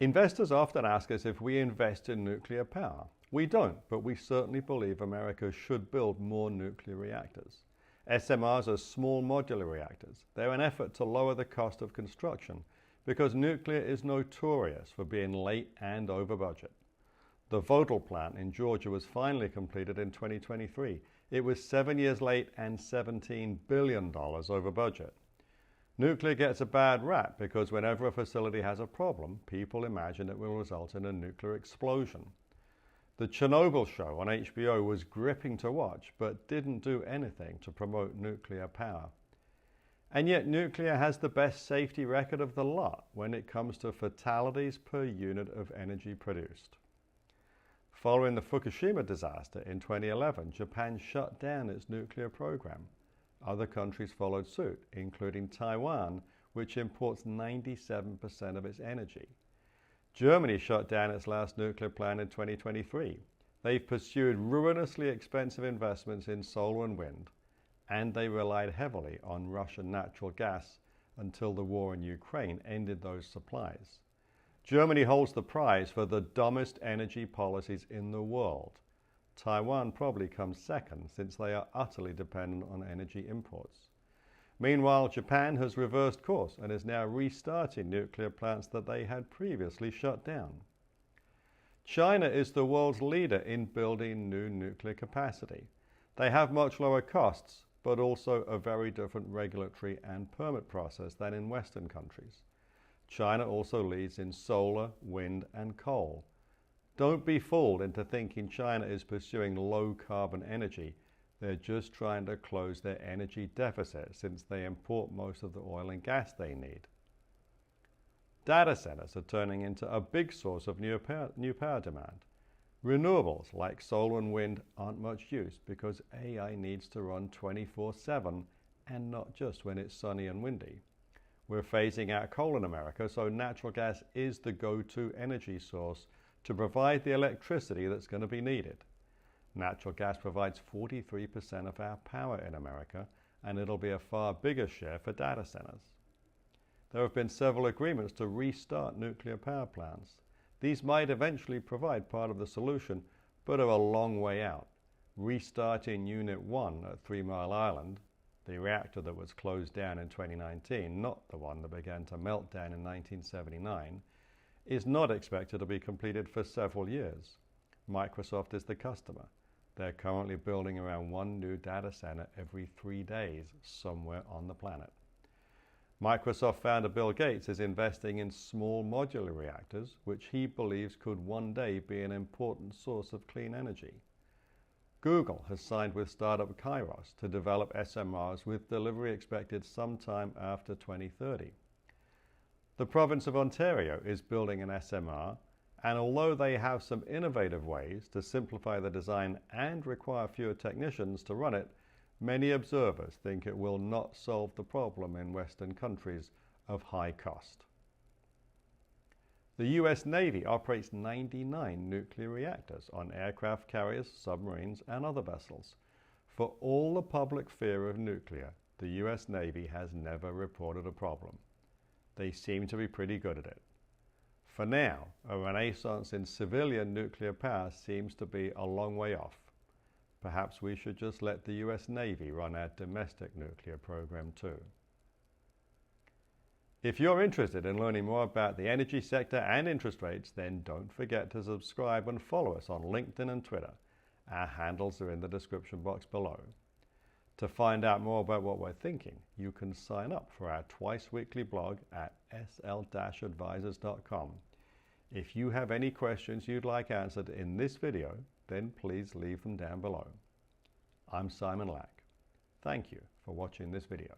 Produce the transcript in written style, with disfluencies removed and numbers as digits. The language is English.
Investors often ask us if we invest in nuclear power. We don't, but we certainly believe America should build more nuclear reactors. SMRs are small modular reactors. They're an effort to lower the cost of construction because nuclear is notorious for being late and over budget. The Vogtle plant in Georgia was finally completed in 2023. It was 7 years late and $17 billion over budget. Nuclear gets a bad rap because whenever a facility has a problem, people imagine it will result in a nuclear explosion. The Chernobyl show on HBO was gripping to watch, but didn't do anything to promote nuclear power. And yet nuclear has the best safety record of the lot when it comes to fatalities per unit of energy produced. Following the Fukushima disaster in 2011, Japan shut down its nuclear program. Other countries followed suit, including Taiwan, which imports 97% of its energy. Germany shut down its last nuclear plant in 2023. They've pursued ruinously expensive investments in solar and wind, and they relied heavily on Russian natural gas until the war in Ukraine ended those supplies. Germany holds the prize for the dumbest energy policies in the world. Taiwan probably comes second since they are utterly dependent on energy imports. Meanwhile, Japan has reversed course and is now restarting nuclear plants that they had previously shut down. China is the world's leader in building new nuclear capacity. They have much lower costs, but also a very different regulatory and permit process than in Western countries. China also leads in solar, wind, and coal. Don't be fooled into thinking China is pursuing low-carbon energy. They're just trying to close their energy deficit since they import most of the oil and gas they need. Data centers are turning into a big source of new power demand. Renewables like solar and wind aren't much use because AI needs to run 24/7 and not just when it's sunny and windy. We're phasing out coal in America, so natural gas is the go-to energy source to provide the electricity that's going to be needed. Natural gas provides 43% of our power in America, and it'll be a far bigger share for data centers. There have been several agreements to restart nuclear power plants. These might eventually provide part of the solution, but are a long way out. Restarting Unit 1 at 3 Mile Island, the reactor that was closed down in 2019, not the one that began to melt down in 1979, is not expected to be completed for several years. Microsoft is the customer. They're currently building around one new data center every 3 days somewhere on the planet. Microsoft founder Bill Gates is investing in small modular reactors, which he believes could one day be an important source of clean energy. Google has signed with startup Kairos to develop SMRs with delivery expected sometime after 2030. The province of Ontario is building an SMR, and although they have some innovative ways to simplify the design and require fewer technicians to run it, many observers think it will not solve the problem in Western countries of high cost. The US Navy operates 99 nuclear reactors on aircraft carriers, submarines, and other vessels. For all the public fear of nuclear, the US Navy has never reported a problem. They seem to be pretty good at it. For now, a renaissance in civilian nuclear power seems to be a long way off. Perhaps we should just let the US Navy run our domestic nuclear program too. If you're interested in learning more about the energy sector and interest rates, then don't forget to subscribe and follow us on LinkedIn and Twitter. Our handles are in the description box below. To find out more about what we're thinking, you can sign up for our twice-weekly blog at sl-advisors.com. If you have any questions you'd like answered in this video, then please leave them down below. I'm Simon Lack. Thank you for watching this video.